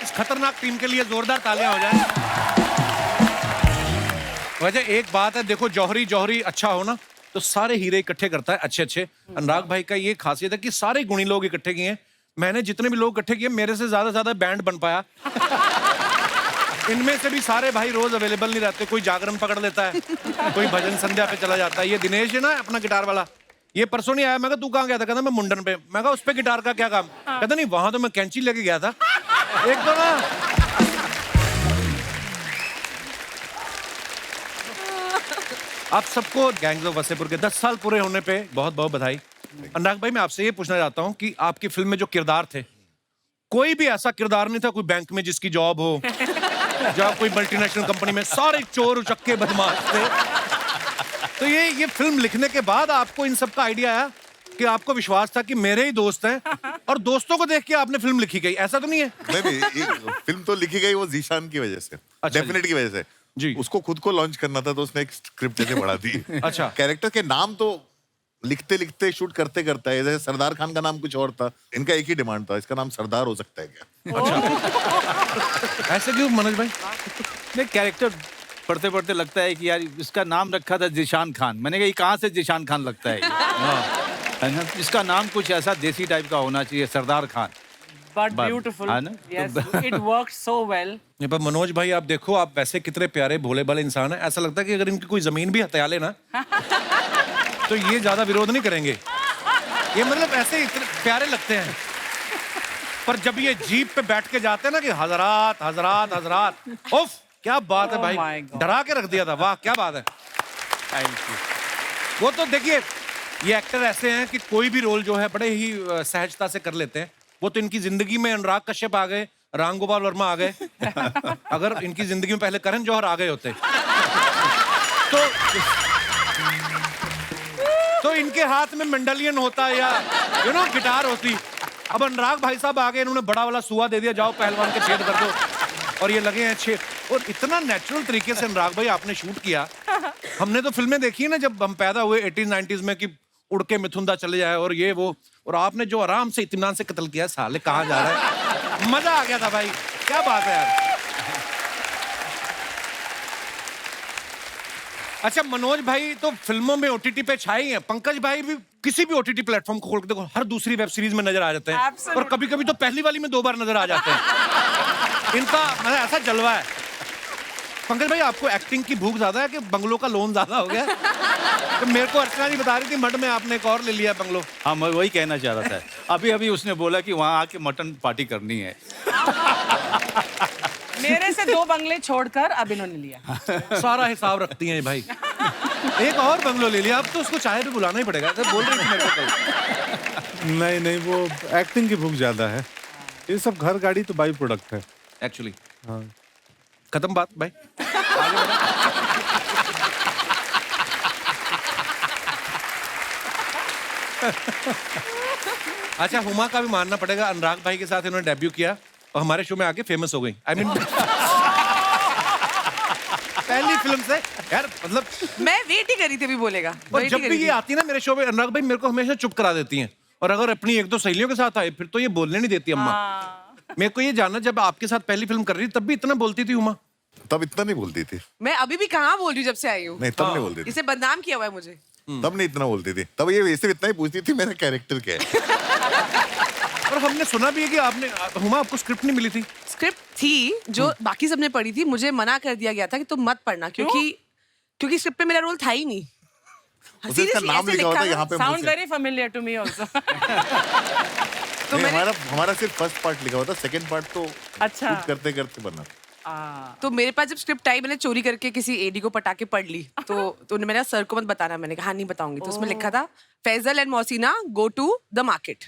इस खतरनाक टीम के लिए जोरदार तालियां हो जाएं। वजह एक बात है, देखो जौहरी जौहरी अच्छा हो ना तो सारे हीरे इकट्ठे करता है अच्छे अच्छे। अनुराग भाई का ये खासियत है कि सारे गुणी लोग इकट्ठे किए हैं। मैंने जितने भी लोग इकट्ठे किए मेरे से ज्यादा बैंड बन पाया। इनमें से भी सारे भाई रोज अवेलेबल नहीं रहते, कोई जागरण पकड़ लेता है, कोई भजन संध्या पे चला जाता है। ये दिनेश है ना अपना गिटार वाला, ये परसों नहीं आया। मैं कहा तू कहाँ गया था? कहता मैं मुंडन पे। मैं कहा उस पे गिटार का क्या काम? कहता नहीं वहां तो मैं कैंची लेके गया था। एक तो ना आप सबको गैंग्स ऑफ वसेपुर के 10 साल पूरे होने पे बहुत बहुत बधाई। अनुराग भाई मैं आपसे ये पूछना चाहता हूँ कि आपकी फिल्म में जो किरदार थे, कोई भी ऐसा किरदार नहीं था कोई बैंक में जिसकी जॉब हो या कोई मल्टीनेशनल कंपनी में, सारे चोर उचक्के बदमाश थे। तो ये फिल्म लिखने के बाद आपको इन सब का आइडिया आया कि आपको विश्वास था कि मेरे ही दोस्त हैं और दोस्तों को देख के आपने फिल्म लिखी गई, ऐसा तो नहीं है? नहीं, फिल्म तो लिखी गई वो जीशान की वजह से, डेफिनेट की वजह से जी। उसको खुद को लॉन्च करना था तो उसने एक स्क्रिप्ट जैसे बढ़ा दी। अच्छा। कैरेक्टर के नाम तो लिखते लिखते शूट करते करता है। जैसे सरदार खान का नाम कुछ और था, इनका एक ही डिमांड था, इसका नाम सरदार हो सकता है क्या? अच्छा। ऐसे क्यों मनोज भाई? नहीं, कैरेक्टर पढ़ते पढ़ते लगता है कि यार इसका नाम रखा था जिशान खान। मैंने कहा ये कहाँ से जिशान खान लगता है? है ना, इसका नाम कुछ ऐसा देसी टाइप का होना चाहिए, सरदार खान। But beautiful. है ना? Yes, it worked so well. पर मनोज भाई आप देखो, आप वैसे कितने प्यारे भोले भाले इंसान हैं, ऐसा लगता है कि अगर इनकी कोई जमीन भी हत्या ले ना तो ये ज्यादा विरोध नहीं करेंगे। ये मतलब ऐसे इतने प्यारे लगते हैं, पर जब ये जीप पे बैठ के जाते हैं ना कि हजरात हजरात हजरात, उफ क्या बात है Oh भाई, my God. डरा के रख दिया था। वाह क्या बात है। Thank you. वो तो देखिए ये एक्टर ऐसे हैं कि कोई भी रोल जो है बड़े ही सहजता से कर लेते हैं। वो तो इनकी जिंदगी में अनुराग कश्यप आ गए, रामगोपाल वर्मा आ गए। अगर इनकी जिंदगी में पहले करण जौहर आ गए होते तो इनके हाथ में मंडलियन होता या गिटार होती। अब अनुराग भाई साहब आ गए, इन्होंने बड़ा वाला सुआ दे दिया, जाओ पहलवान के छेद कर दो, और ये लगे हैं छेद। और इतना नेचुरल तरीके से अनुराग भाई आपने शूट किया। हमने तो फिल्में देखी है ना जब हम पैदा हुए 80s-90s में कि उड़ के मिथुंदा चले जाए और ये वो, और आपने जो आराम से इत्मीनान से कत्ल किया, साले कहाँ जा रहा है। मजा आ गया था भाई, क्या बात है यार। अच्छा मनोज भाई तो फिल्मों में ओटीटी पे छाए हैं, पंकज भाई भी किसी भी ओटीटी प्लेटफॉर्म को खोल के देखो हर दूसरी वेब सीरीज में नजर आ जाते हैं। Absolutely. और कभी कभी तो पहली वाली में 2 बार नजर आ जाते हैं। इनका मतलब ऐसा जलवा है। पंकज भाई आपको एक्टिंग की भूख ज्यादा है कि बंगलों का लोन ज्यादा हो गया? तो मेरे को अर्चना जी बता रही थी मड में आपने एक और ले लिया बंगलो। हाँ, मैं वही कहना चाह रहा था। अभी अभी उसने बोला कि वहाँ आके मटन पार्टी करनी है। मेरे से 2 बंगले छोड़कर अब इन्होंने लिया। सारा हिसाब रखती हैं ये भाई। एक और बंगलो ले लिया, अब तो उसको चाय पे बुलाना ही पड़ेगा। तो बोल रही थी मेरे को कल। नहीं, वो एक्टिंग की भूख ज्यादा है। ये सब घर गाड़ी तो बाई प्रोडक्ट है एक्चुअली। हाँ। खत्म बात भाई। आगे बढ़ो। अच्छा हुमा का भी मानना पड़ेगा, अनुराग भाई के साथ इन्होंने डेब्यू किया और हमारे शो में आके फेमस हो गई। I mean, पहली फिल्म से यार, मतलब मैं वेट ही करी थी अभी बोलेगा। और जब भी ये आती है ना मेरे शो में, अनुराग भाई मेरे को हमेशा चुप करा देती हैं। और अगर अपनी 1-2 सहेलियों के साथ आए फिर तो ये बोलने नहीं देती अम्मा। मेरे को ये जानना, जब आपके साथ पहली फिल्म कर रही थी तब भी इतना बोलती थी उमा? तब इतना नहीं बोलती थी। मैं अभी भी कहाँ बोल रही हूँ जब से आई हूँ। नहीं तब नहीं बोलती थी। इसे बदनाम किया हुआ है मुझे। तब नहीं इतना बोलती थी। तब ये सिर्फ इतना ही पूछती थी मेरा कैरेक्टर क्या है। और हमने सुना भी है कि आपने, हुमा आपको स्क्रिप्ट नहीं मिली थी? स्क्रिप्ट थी जो बाकी सबने पढ़ी थी, मुझे मना कर दिया गया था कि तुम मत पढ़ना, क्योंकि स्क्रिप्ट में मेरा रोल था ही नहीं। उसने इसका नाम लिखा होता यहाँ पे मुंह Sound से। very familiar to me also. तो नहीं, मैंने हमारा सिर्फ फर्स्ट पार्ट लिखा होता, सेकंड पार्ट तो अच्छा। शूट करते करते बना। तो मेरे पास जब स्क्रिप्ट आई, मैंने चोरी करके किसी एडी को पटा के पढ़ ली। तो उन्होंने मेरा सर को मत बताना, मैंने कहा हाँ नहीं बताऊंगी। तो उसमें लिखा था Faisal and Mausina go to the market,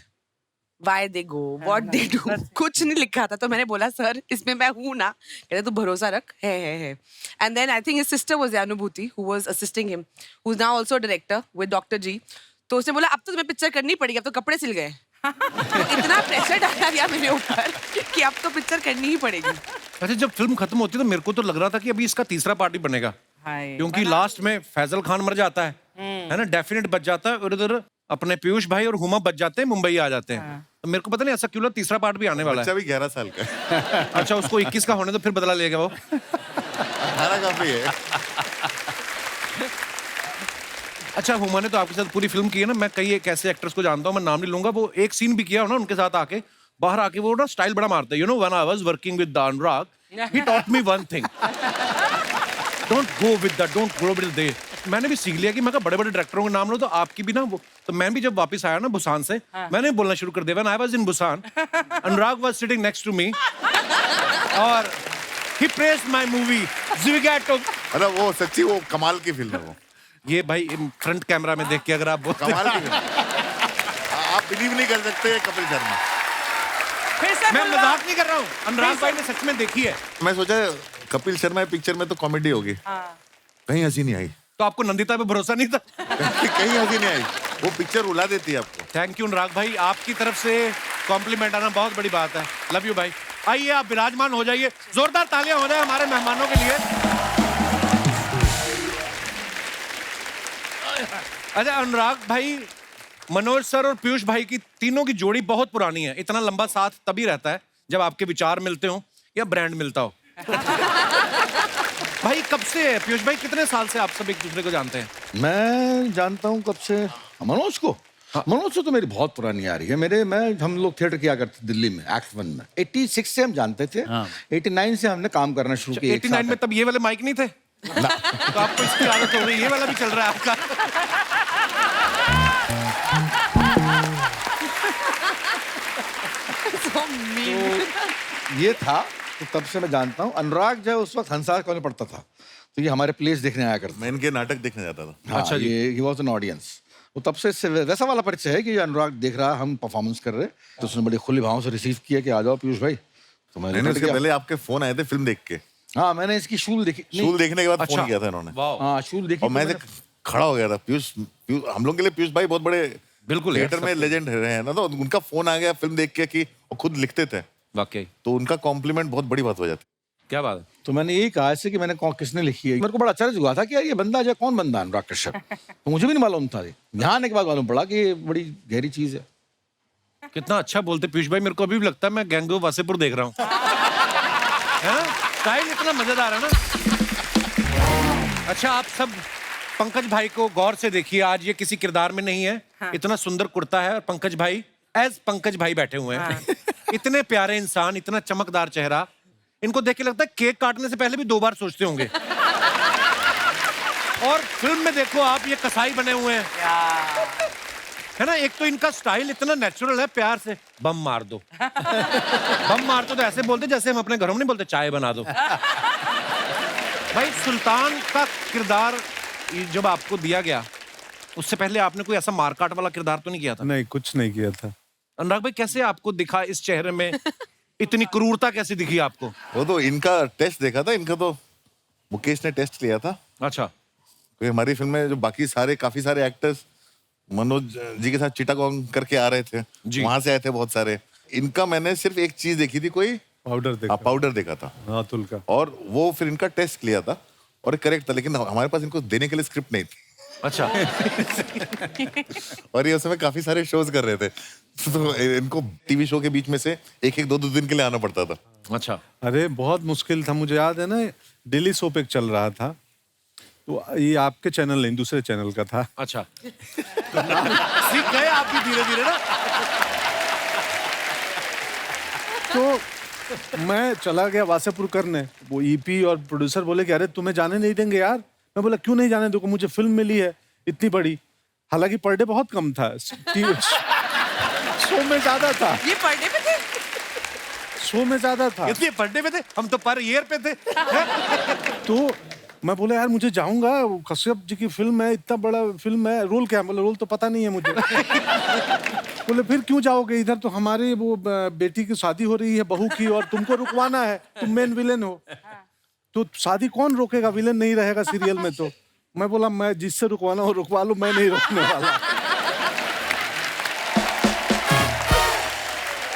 why they go, what they do, कुछ नहीं लिखा था। तो मैंने बोला सर इसमें मैं हूँ ना? कहते तू भरोसा रख, है। And then I think his sister was Anubhuti who was assisting him, who is now also director with doctor ji. तो उसने बोला अब तो तुम्हें पिक्चर करनी पड़ेगी, अब तो कपड़े सिल गए। तो इतना प्रेशर डाला गया मेरे ऊपर कि अब तो पिक्चर करनी ही पड़ेगी। अच्छा जब फिल्म खत्म होती है तो मेरे को तो लग रहा था कि अभी इसका तीसरा पार्ट ही बनेगा, हाय। क्योंकि लास्ट में फैजल खान मर जाता है ना, डेफिनेट बच जाता है, और इधर अपने पीयूष भाई और हुमा बच जाते हैं, मुंबई आ जाते हैं। तो मेरे को पता नहीं ऐसा क्यों लगा, तीसरा पार्ट भी आने वाला बच्चा है। भी 11 साल का है। अच्छा, उसको 21 का होने तो फिर बदला लेगा वो। 18 काफी है। अच्छा, हुमा ने तो आपके साथ पूरी फिल्म की है ना। मैं कई एक ऐसे एक्टर्स को जानता हूँ, मैं नाम नहीं लूंगा, वो एक सीन भी किया हो ना उनके साथ आके, बाहर आके वो ना स्टाइल बड़ा मारते हैं। You know, when I was working with Anurag, he taught me one thing, don't go with that, don't go with they. मैंने भी सीख लिया कि मैं बड़े बड़े डायरेक्टरों के नाम लो तो आपकी भी ना वो। तो मैं भी जब वापस आया ना बुसान से, मैंने बोलना शुरू कर दिया, when I was in Busan, Anurag was sitting next to me और he praised my movie Zwigato. मतलब वो सच्ची वो कमाल की फिल्म है वो। ये भाई फ्रंट कैमरा में देख के अगर आप बोलते कमाल की फिल्म आप बिलीव नहीं कर सकते कपिल शर्मा। फिर से मैं बोल लो। मजाक नहीं कर रहा हूँ, अनुराग भाई ने सच में देखी है। मैं सोचा कपिल शर्मा पिक्चर में तो कॉमेडी होगी, हाँ। कहीं हंसी नहीं आई। तो आपको नंदिता पे भरोसा नहीं था? कहीं हंसी नहीं आई, वो पिक्चर उड़ा देती है आपको। थैंक यू अनुराग भाई, आपकी तरफ से कॉम्प्लीमेंट आना बहुत बड़ी बात है। लव यू भाई। आइए आप विराजमान हो जाइए, जोरदार तालियां हो जाए हमारे मेहमानों के लिए। अच्छा अनुराग भाई, मनोज सर और पीयूष भाई की तीनों की जोड़ी बहुत पुरानी है। इतना लंबा साथ तभी रहता है जब आपके विचार मिलते हो या ब्रांड मिलता हो। भाई कब से है पीयूष भाई, कितने साल से आप सब एक दूसरे को जानते हैं? मैं जानता हूँ कब से मनोज को। मनोज से तो मेरी बहुत पुरानी आ रही है। हम लोग थिएटर किया करते दिल्ली में, एक्ट 1 में। 86 से हम जानते थे। 89 से हमने काम करना शुरू किया। 89 में तब ये वाले माइक नहीं थे? तो आपको इसकी आदत हो गई, ये वाला भी चल रहा है आपका। ये था, तो तब से मैं जानता हूँ। अनुराग जो है उस वक्त हंसा कॉलेज पढ़ता था, तो ये हमारे प्लेस देखने आया करता मैं इनके नाटक देखने जाता था। था। अच्छा जी। ये ही वाज एन ऑडियंस। तो तब से इससे वैसा वाला परिचय है कि अनुराग देख रहा, हम परफॉर्मेंस कर रहे, तो उसने बड़े खुले भाव से रिसीव किया कि आ जाओ पीयूष भाई। तो मैंने मैंने उसके पहले आपके फोन आए थे फिल्म देख के, हाँ, मैंने इसकी शूल देखी। शूल देखने के बाद अच्छा। फोन किया था इन्होंने। हाँ, शूल देखी। और तो मैं मैंने- खड़ा हो गया था। हम लोग के लिए पीयूष भाई बहुत बड़े बिल्कुल यार, थिएटर में लेजेंड रहे हैं ना, तो उनका फोन आ गया फिल्म देख के कि वो खुद लिखते थे, वाकई तो उनका कॉम्प्लीमेंट बहुत बड़ी बात हो जाती। क्या बात है। तो मैंने यही कहा ऐसे कि मैंने किसने लिखी है। मेरे को बड़ा आश्चर्य हुआ था कि यार ये बंदा जो कौन बंदा है अनुराग कश्यप। तो मुझे भी नहीं मालूम था। यहाँ आने के बाद मालूम पड़ा कि ये बड़ी गहरी चीज है। कितना अच्छा बोलते पीयूष भाई, मेरे को अभी भी लगता है मैं गैंग ऑफ वासेपुर देख रहा हूँ। है ना? स्टाइल इतना मजेदार है ना। अच्छा आप सब पंकज भाई को गौर से देखिए, आज ये किसी किरदार में नहीं है। इतना सुंदर कुर्ता है और पंकज भाई एज पंकज भाई बैठे हुए हैं। इतने प्यारे इंसान, इतना चमकदार चेहरा, इनको देख के लगता है केक काटने से पहले भी 2 बार सोचते होंगे। और फिल्म में देखो आप, ये कसाई बने हुए हैं, है ना। एक तो इनका स्टाइल इतना नेचुरल है, प्यार से बम मार दो। बम मार दो तो ऐसे बोलते जैसे हम अपने घरों में नहीं बोलते चाय बना दो। भाई सुल्तान का किरदार जब आपको दिया गया, उससे पहले आपने कोई ऐसा मारकाट वाला किरदार तो नहीं किया था? नहीं, कुछ नहीं किया था। अनुराग भाई कैसे आपको दिखा इस चेहरे में, इतनी क्रूरता कैसे दिखी आपको? वो तो इनका टेस्ट देखा था, इनका तो मुकेश ने टेस्ट लिया था। अच्छा। क्योंकि हमारी फिल्म में जो बाकी काफी सारे एक्टर्स मनोज जी के साथ चिटागोंग करके आ रहे थे, जी। वहां से आए थे बहुत सारे। इनका मैंने सिर्फ एक चीज देखी थी, कोई पाउडर देखा। पाउडर देखा था, अतुल का। और वो फिर इनका टेस्ट लिया था और करेक्ट था, लेकिन हमारे पास इनको देने के लिए स्क्रिप्ट नहीं थी। अच्छा। और ये उस समय काफी सारे शोज कर रहे थे, तो इनको टीवी शो के बीच में से एक 2 दिन के लिए आना पड़ता था। अच्छा। अरे बहुत मुश्किल था, मुझे याद है ना, डेली सोप एक चल रहा था, तो ये आपके चैनल नहीं दूसरे चैनल का था। अच्छा। सीख गए आप भी धीरे धीरे ना। तो मैं चला गया वासेपुर करने, वो ईपी और प्रोड्यूसर बोले कि अरे तुम्हें जाने नहीं देंगे यार। मैं बोला क्यों नहीं जाने दोगे, मुझे फिल्म मिली है इतनी बड़ी। हालांकि पर डे बहुत कम था, शो में ज्यादा था, ये पर डे पे थे। शो में ज्यादा था। इसलिए पढ़ने में थे, हम तो पर ईयर पे थे। तो मैं बोला यार मुझे जाऊंगा, कश्यप जी की फिल्म है, इतना बड़ा फिल्म है, रोल क्या? बोले रोल तो पता नहीं है मुझे। बोले फिर क्यों जाओगे, इधर तो हमारे वो बेटी की शादी हो रही है, बहू की, और तुमको रुकवाना है, तुम मेन विलेन हो। तो शादी कौन रोकेगा, विलेन नहीं रहेगा सीरियल में। तो मैं बोला मैं जिससे रुकवाना हो रुकवा लो, मैं नहीं रोकने वाला।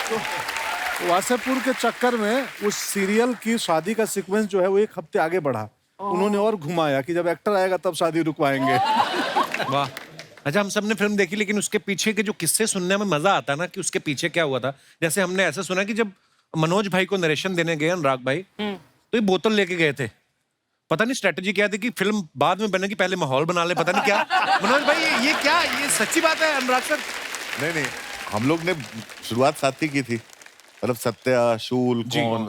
तो वासेपुर के चक्कर में उस सीरियल की शादी का सीक्वेंस जो है वो 1 हफ्ते आगे बढ़ा। उन्होंने और घुमाया कि जब एक्टर आएगा तब शादी रुकवाएंगे। वाह। अच्छा, हम सबने फिल्म देखी, लेकिन उसके पीछे के जो किस्से सुनने में मजा आता ना कि उसके पीछे क्या हुआ था। जैसे हमने ऐसा सुना कि जब मनोज भाई को नरेशन देने गए अनुराग भाई, तो ये बोतल लेके गए थे। पता नहीं स्ट्रेटजी क्या थी कि फिल्म बाद में बनेगी, पहले माहौल बना ले, पता नहीं क्या। मनोज भाई ये क्या, ये सच्ची बात है अनुराग सर? नहीं, हम लोग ने शुरुआत साथ ही की थी, मतलब सत्या, शूल, कौन,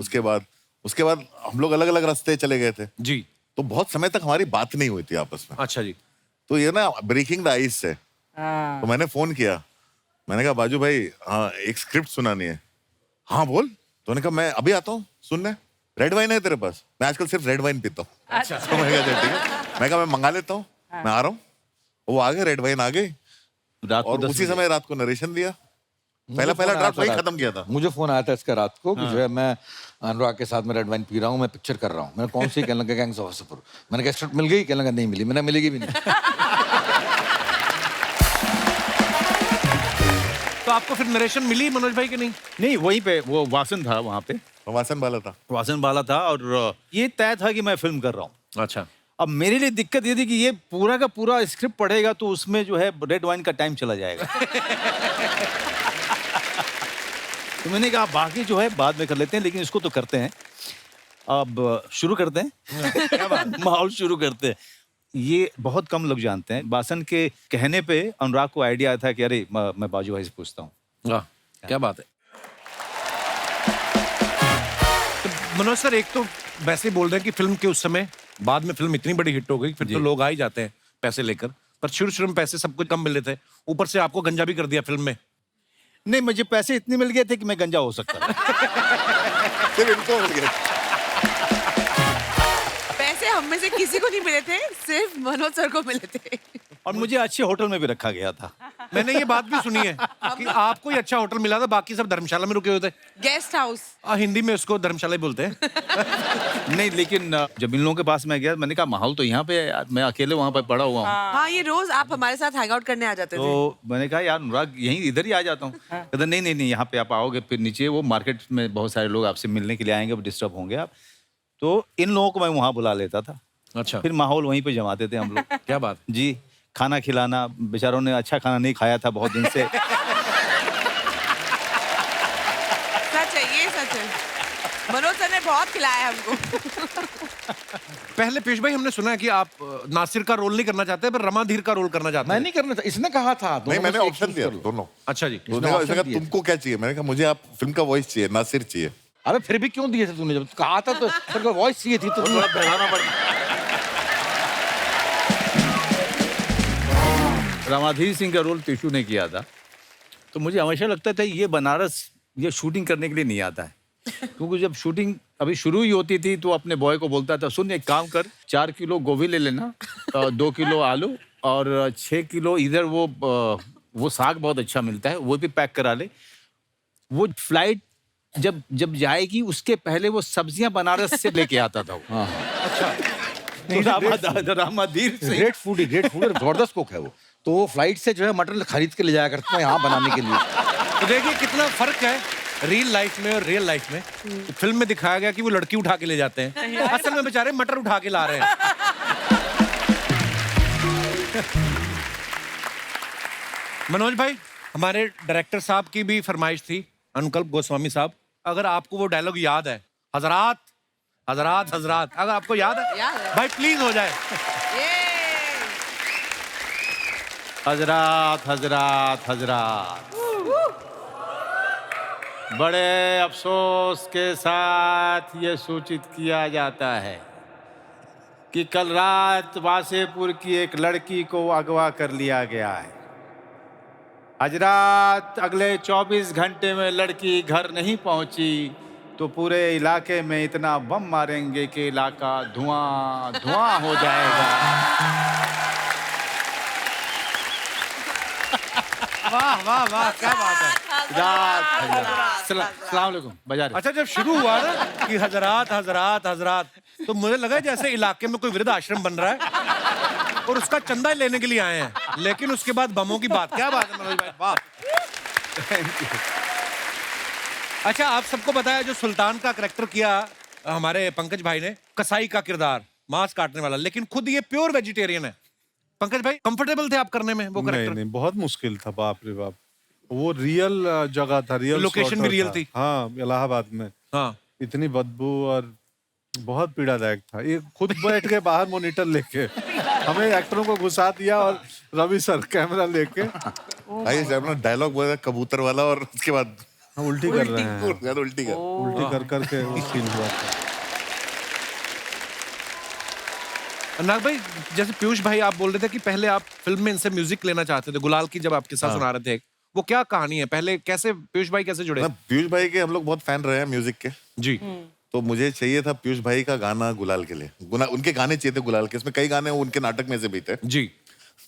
उसके बाद हम लोग अलग अलग रास्ते चले गए थे। जी। तो बहुत समय तक हमारी बात नहीं हुई थी आपस में। अच्छा जी। तो ये ना ब्रेकिंग द आइस है। तो मैंने फोन किया, मैंने कहा बाजू भाई, हाँ एक स्क्रिप्ट सुनानी है। हाँ बोल। तो उन्होंने कहा मैं अभी आता हूँ सुनने। रेड वाइन है तेरे पास? मैं आजकल सिर्फ रेड वाइन पीता हूँ। अच्छा। तो मैंने कहा ठीक है, मैं कहा मैं मंगा लेता हूँ, मैं आ रहा हूँ। वो आ गए, रेड वाइन आ गई, और उसी समय रात को नरेशन दिया। पहला ड्राफ्ट वही खत्म किया था। मुझे फोन आया था इसका रात को कि जो है मैं अनुराग के साथ में रेड वाइन पी रहा हूँ, मैं पिक्चर कर रहा हूँ। मैंने कौन सी? कहने लगा गैंग्स ऑफ वासेपुर। मैंने कहा स्क्रिप्ट मिल गई? कहने लगा नहीं मिली। मैंने मिलेगी भी नहीं। तो आपको फिर नरेशन मिली मनोज भाई की? नहीं नहीं, वहीं पे वो वासन था, वहाँ पे वासन वाला था। वासन वाला था, और ये तय था कि मैं फिल्म कर रहा हूँ। अच्छा। अब मेरे लिए दिक्कत ये थी कि ये पूरा का पूरा स्क्रिप्ट पढ़ेगा तो उसमें जो है रेड वाइन का टाइम चला जाएगा। तो मैंने कहा बाकी जो है बाद में कर लेते हैं, लेकिन इसको तो करते हैं। अब शुरू करते हैं। क्या बात? माहौल शुरू करते हैं। ये बहुत कम लोग जानते हैं, बासन के कहने पे अनुराग को आइडिया आया था कि अरे मैं बाजू भाई से पूछता हूँ। क्या बात है। तो मनोज सर, एक तो वैसे बोल रहे हैं कि फिल्म के उस समय, बाद में फिल्म इतनी बड़ी हिट हो गई, फिर तो लोग आ ही जाते हैं पैसे लेकर, पर शुरू में पैसे सब कुछ कम मिले थे, ऊपर से आपको गंजा भी कर दिया फिल्म में। नहीं, मुझे पैसे इतने मिल गए थे कि मैं गंजा हो सकता था। फिर इनको मिल गया। पैसे हम में से किसी को नहीं मिले थे, सिर्फ मनोज सर को मिले थे। और मुझे अच्छे होटल में भी रखा गया था। मैंने ये बात भी सुनी है कि आपको ही अच्छा होटल मिला था, बाकी सब धर्मशाला में रुके हुए थे। Guest house. हिंदी में उसको धर्मशाला ही बोलते हैं। नहीं, लेकिन जब इन लोगों के पास मैं गया, मैंने कहा माहौल तो यहाँ पे है यार, मैं अकेले वहाँ पे पड़ा हुआ हूँ। हाँ, ये रोज आप हमारे साथ हैंग आउट करने आ जाते थे। तो मैंने कहा यार अनुराग, यहीं इधर ही आ जाता हूँ। कहता नहीं, यहाँ पे आप आओगे, फिर नीचे वो मार्केट में बहुत सारे लोग आपसे मिलने के लिए आएंगे, डिस्टर्ब होंगे आप। तो इन लोगों को मैं वहाँ बुला लेता था। अच्छा। फिर माहौल वहीं पे जमाते थे हम लोग। क्या बात जी। खाना खिलाना, बेचारों ने अच्छा खाना नहीं खाया था बहुत दिन से। सच है, ये सच है। मनोज सर ने बहुत खिलाया हमको। पहले पीयूष भाई, हमने सुना है कि आप नासिर का रोल नहीं करना चाहते, पर रमाधीर का रोल करना चाहते मैं हैं। नहीं करना था, इसने कहा था। नहीं, मैंने ऑप्शन दिया दोनों। अच्छा जी। उसने कहा तुमको क्या चाहिए? मैंने कहा मुझे आप फिल्म का वॉइस चाहिए, नासिर चाहिए। अबे फिर भी क्यों दिए थे तूने? जब कहा था तो तेरे को वॉइस चाहिए थी, तो थोड़ा बढ़ाना पड़ा। रामाधीर सिंह का रोल टिशू ने किया था, तो मुझे हमेशा लगता था ये बनारस ये शूटिंग करने के लिए नहीं आता है। क्योंकि जब शूटिंग अभी शुरू ही होती थी तो अपने बॉय को बोलता था, सुन एक काम कर, 4 किलो गोभी ले लेना, 2 किलो आलू और 6 किलो इधर वो साग बहुत अच्छा मिलता है, वो भी पैक करा ले। वो फ्लाइट जब जाएगी उसके पहले वो सब्जियां बनारस से लेके आता था वो। अच्छा। तो रामाधीर सिंह ग्रेट फूड जबरदस्त कुक है वो। तो वो फ्लाइट से जो है मटन खरीद के ले जाया करते हैं यहाँ बनाने के लिए। तो देखिए कितना फर्क है रियल लाइफ में और रियल लाइफ में। तो फिल्म में दिखाया गया कि वो लड़की उठा के ले जाते हैं, असल में बेचारे मटर उठा के ला रहे हैं। मनोज भाई, हमारे डायरेक्टर साहब की भी फरमाइश थी, अनुकल्प गोस्वामी साहब, अगर आपको वो डायलॉग याद है, हजरात हजरात हजरात, अगर आपको याद है भाई प्लीज हो जाए। हजरात हजरात हजरात, बड़े अफसोस के साथ ये सूचित किया जाता है कि कल रात वासेपुर की एक लड़की को अगवा कर लिया गया है। हजरात, अगले 24 घंटे में लड़की घर नहीं पहुंची तो पूरे इलाके में इतना बम मारेंगे कि इलाका धुआं धुआं हो जाएगा। वाह वाह वाह, क्या बात है। सलाम अलैकुम बजा रहे। अच्छा, जब शुरू हुआ ना कि हजरात हजरात हजरात, तो मुझे लगा जैसे इलाके में कोई वृद्ध आश्रम बन रहा है और उसका चंदा लेने के लिए आए हैं, लेकिन उसके बाद बमों की बात, क्या बात है मनोज भाई, वाह। अच्छा, आप सबको बताया जो सुल्तान का करैक्टर किया हमारे पंकज भाई ने, कसाई का किरदार, मांस काटने वाला, लेकिन खुद ये प्योर वेजिटेरियन है। पंकज भाई कंफर्टेबल थे आप करने में वो नहीं करेक्टर? नहीं, बहुत मुश्किल था, बाप रे बाप। वो रियल जगह था, रियल लोकेशन भी slaughter रियल था। थी। हाँ, इलाहाबाद में हाँ। इतनी बदबू और बहुत पीड़ादायक था। ये खुद बैठ के बाहर मॉनिटर लेके हमें एक्टरों को घुसा दिया और रवि सर कैमरा लेके भाई अपना डायलॉग बोला था कबूतर वाला और उसके बाद उल्टी कर रहे हैं, उल्टी कर उल्टी कर करके वो सीन हुआ था। अनुराग भाई जैसे पीयूष भाई आप बोल रहे थे कि पहले आप फिल्म में इनसे म्यूजिक लेना चाहते थे, गुलाल की जब आपके साथ सुना रहे थे, वो क्या कहानी है? पहले कैसे पीयूष भाई कैसे जुड़े? ना पीयूष भाई के हम लोग बहुत फैन रहे हैं म्यूजिक के, जी। तो मुझे चाहिए था पीयूष भाई का गाना गुलाल के लिए, उनके गाने चाहिए थे गुलाल के, इसमें कई गाने उनके नाटक में से भी थे। जी।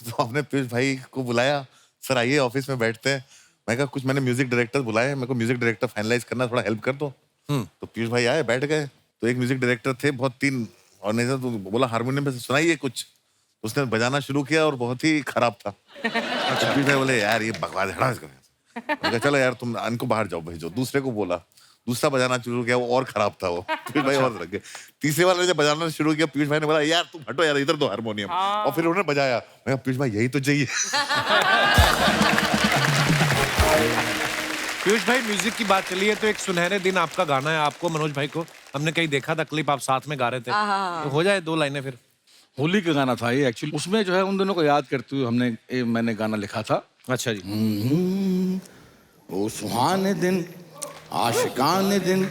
तो हमने पीयूष भाई को बुलाया, सर आइए ऑफिस में बैठते हैं। मैं कहा कुछ मैंने म्यूजिक डायरेक्टर बुलाए, मेरे को म्यूजिक डायरेक्टर फाइनलाइज करना, थोड़ा हेल्प कर दो। तो पीयूष भाई आए, बैठ गए। तो एक म्यूजिक डायरेक्टर थे, बहुत तीन, और नहीं तो बोला हारमोनियम पे सुनाइए कुछ। उसने बजाना शुरू किया और बहुत ही खराब था। तो पीयूष भाई बोले यार ये बकवास हटाओ। मैं कहा चलो यार तुम इनको बाहर जाओ भेजो। दूसरे को बोला, दूसरा बजाना शुरू किया, वो और खराब था वो। पीयूष भाई और रख गए। तीसरे वाले ने जब बजाना शुरू किया, पीयूष भाई ने बोला यार तुम हटो यार, इधर दो हारमोनियम। और फिर उन्होंने बजाया। मैं कहा पीयूष भाई यही तो चाहिए। पीयूष भाई म्यूजिक की बात चली है तो एक सुनहरे दिन आपका गाना है, आपको मनोज भाई को हमने कहीं देखा था क्लिप, आप साथ में गा रहे थे, तो हो जाए 2 लाइनें फिर। होली का गाना था ये एक्चुअली। उसमें जो है उन दोनों को याद करते हुए मैंने गाना लिखा था। अच्छा जी। ओ सुहाने दिन, आशिकाने दिन,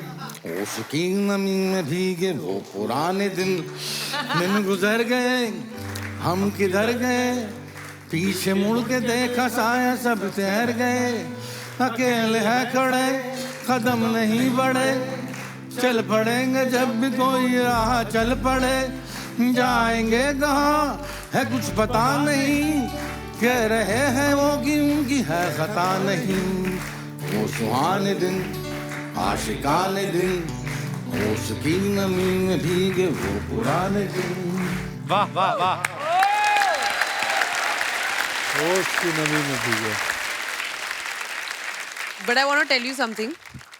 उसकी नमी में भीगे वो पुराने दिन गुजर गए, हम किधर गए, पीछे मुड़ के देखा साया सब ठहर गए, अकेले हैं खड़े कदम नहीं बढ़े, चल पड़ेंगे जब भी कोई राह चल पड़े, जाएंगे कहाँ है कुछ पता नहीं, कह रहे हैं वो कि उनकी है खता नहीं, वो सुहाने दिन, आशिकाने दिन, उसकी नमी में भीगे वो पुराने दिन। वाह वाह वाह। उसकी नमी में भीगे। But I want to tell you something.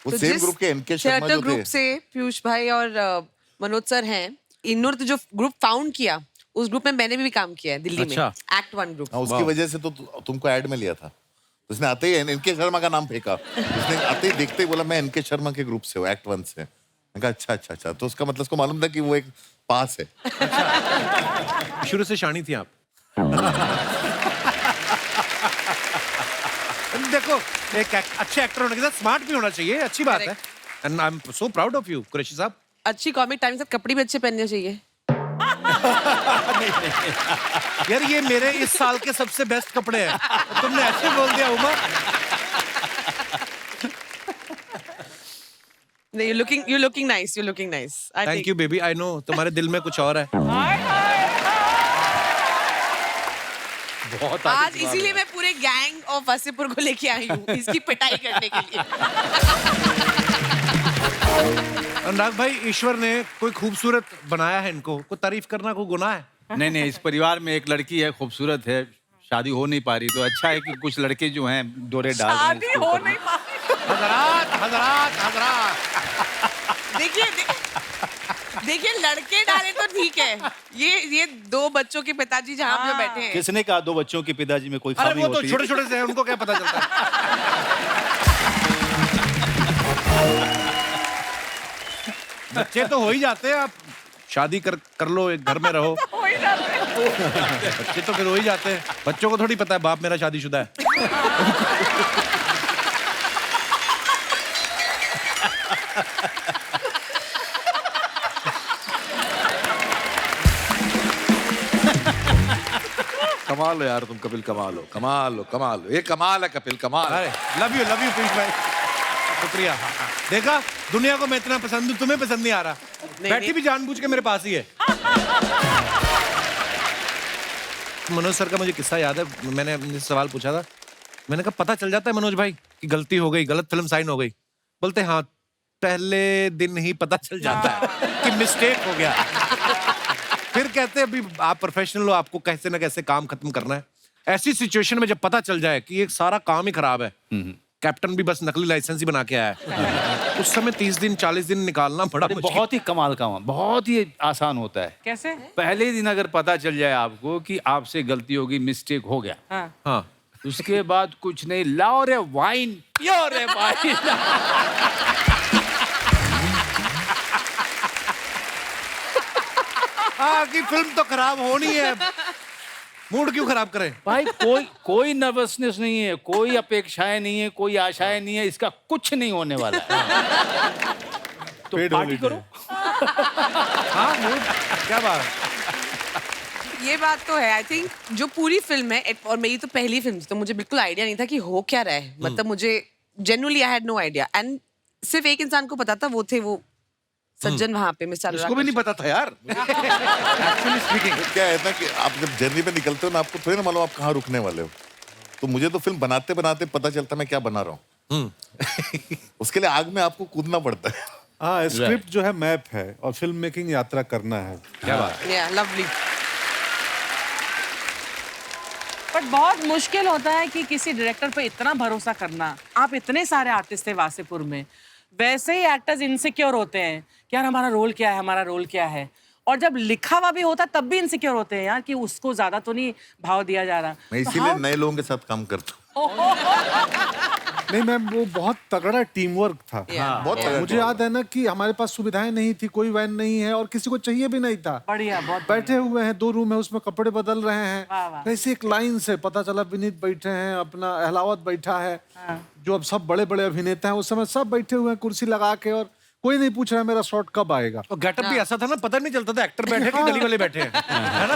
वो तो सेम जिस ग्रुप के एनके शर्मा थिएटर जो ग्रुप थे, से पीयूष भाई और मनोज सर हैं, इन्होंने तो जो ग्रुप फाउंड किया, उस ग्रुप में मैंने भी काम किया है दिल्ली में, अच्छा। Act 1 group. हाँ, उसकी वजह से तो तुमको ऐड में लिया था। उसने आते ही एनके शर्मा का नाम फेंका। उसने आते ही देखते ही बोला मैं एनके शर्मा के ग्रुप से हूँ, एक्ट 1 से। मैं कहा अच्छा अच्छा अच्छा, तो उसका मतलब उसको मालूम था कि वो एक पास है। शुरू से शानी थी आप। देखो एक अच्छे एक्टर होने के साथ स्मार्ट भी होना चाहिए, अच्छी बात है। And I am so proud of you Qureshi साहब। अच्छी कॉमिक टाइम के साथ कपड़े भी अच्छे पहनने चाहिए। यार ये मेरे इस साल के सबसे बेस्ट कपड़े हैं, तुमने ऐसे बोल दिया उमा। नहीं, you're looking nice, you're looking nice. Thank you baby, I know तुम्हारे दिल में कुछ और है। बहुत आज इसीलिए मैं पूरे गैंग ऑफ वसीपुर को लेके आई हूँ, इसकी पिटाई करने के लिए। अनुराग भाई ईश्वर ने कोई खूबसूरत बनाया है इनको, कोई तारीफ करना कोई गुनाह है? नहीं, इस परिवार में एक लड़की है, खूबसूरत है, शादी हो नहीं पा रही, तो अच्छा है कि कुछ लड़के जो हैं डोरे डाल रहे हैं शादी इसके हो ऊपर। नहीं पा रही। हजरात देखिए लड़के डाले तो ठीक है, ये 2 बच्चों के पिताजी जहाँ पे बैठे हैं। किसने कहा 2 बच्चों के पिताजी में कोई अरे खामी वो तो होती है? छोटे छोटे से हैं, उनको क्या पता चलता है। बच्चे तो हो ही जाते हैं, आप शादी कर लो, एक घर में रहो, बच्चे तो फिर हो ही जाते हैं। बच्चों को थोड़ी पता है बाप मेरा शादीशुदा है। कमाल हो यार तुम कपिल, कमाल हो, ये कमाल है कपिल, कमाल। अरे लव यू पीयूष भाई, शुक्रिया। देखा दुनिया को मैं इतना पसंद हूँ, तुम्हें पसंद नहीं आ रहा। बैठी भी जानबूझ के मेरे पास ही है। मनोज सर का मुझे किस्सा याद है, मैंने उनसे सवाल पूछा था, मैंने कहा पता चल जाता है मनोज भाई कि गलती हो गई, गलत फिल्म साइन हो गई? बोलते हाँ पहले दिन ही पता चल जाता है कि मिस्टेक हो गया। फिर कहते हैं अभी आप प्रोफेशनल हो, आपको कैसे ना कैसे काम खत्म करना है। ऐसी सिचुएशन में जब पता चल जाए कि ये सारा काम ही खराब है, कैप्टन भी बस नकली लाइसेंस ही बना के आया है। उस समय 30 दिन 40 दिन निकालना बड़ा मुश्किल। बहुत ही कमाल का, बहुत ही आसान होता है। कैसे? पहले दिन अगर पता चल जाए आपको कि आपसे गलती होगी, मिस्टेक हो गया, हाँ। हाँ उसके बाद कुछ नहीं, लाओ रे वाइन, पियो रे वाइन। हाँ कि फिल्म तो खराब होनी है, मूड क्यों खराब करें। भाई कोई नर्वसनेस नहीं है, कोई अपेक्षाएं नहीं है, कोई आशाएं नहीं है, इसका कुछ नहीं होने वाला है। तो Paid पार्टी holiday. करो। हाँ मूड, क्या बात। ये बात तो है। आई थिंक जो पूरी फिल्म है, और मेरी तो पहली फिल्म थी, तो मुझे बिल्कुल आइडिया नहीं था कि हो क्या रहा है। मतलब मुझे genuinely I had no idea, and सिर्फ एक इंसान को पता था, वो थे वो सज्जन वहां पे, मिस्टर इसको भी नहीं पता था यार। एक्चुअली स्पीकिंग, क्या है ना कि आप जब जर्नी पे निकलते हो ना, आपको थोड़ी ना मालूम आप कहाँ रुकने वाले हो। तो मुझे तो फिल्म बनाते बनाते पता चलता मैं क्या बना रहा हूँ। उसके लिए आग में आपको कूदना पड़ता है। हाँ, स्क्रिप्ट जो है मैप है और फिल्म मेकिंग यात्रा करना है। क्या बात। या लवली। बट बहुत मुश्किल होता है कि किसी डायरेक्टर पे इतना भरोसा करना। आप इतने सारे आर्टिस्ट थे वासेपुर में, वैसे ही एक्टर्स इनसिक्योर होते हैं कि यार हमारा रोल क्या है, हमारा रोल क्या है। और जब लिखा हुआ भी होता तब भी इनसिक्योर होते हैं यार कि उसको ज्यादा तो नहीं भाव दिया जा रहा। मैं इसीलिए नए लोगों के साथ काम करता हूँ। नहीं मैम, वो बहुत तगड़ा टीम वर्क था। बहुत तगड़ा मुझे याद है ना कि हमारे पास सुविधाएं नहीं थी, कोई वैन नहीं है और किसी को चाहिए भी नहीं था। बढ़िया, बहुत बैठे हुए हैं, 2 रूम है, उसमें कपड़े बदल रहे वाह, वाह। हैं। कैसे एक लाइन से पता चला विनीत बैठे हैं, अपना अहलावत बैठा है, जो अब सब बड़े बड़े अभिनेता हैं उस समय सब बैठे हुए हैं कुर्सी लगा के, और कोई नहीं पूछ रहा है मेरा शॉट कब आएगा। और गेटअप भी ऐसा था ना, पता नहीं चलता था एक्टर बैठे कि गली वाले बैठे हैं, है ना।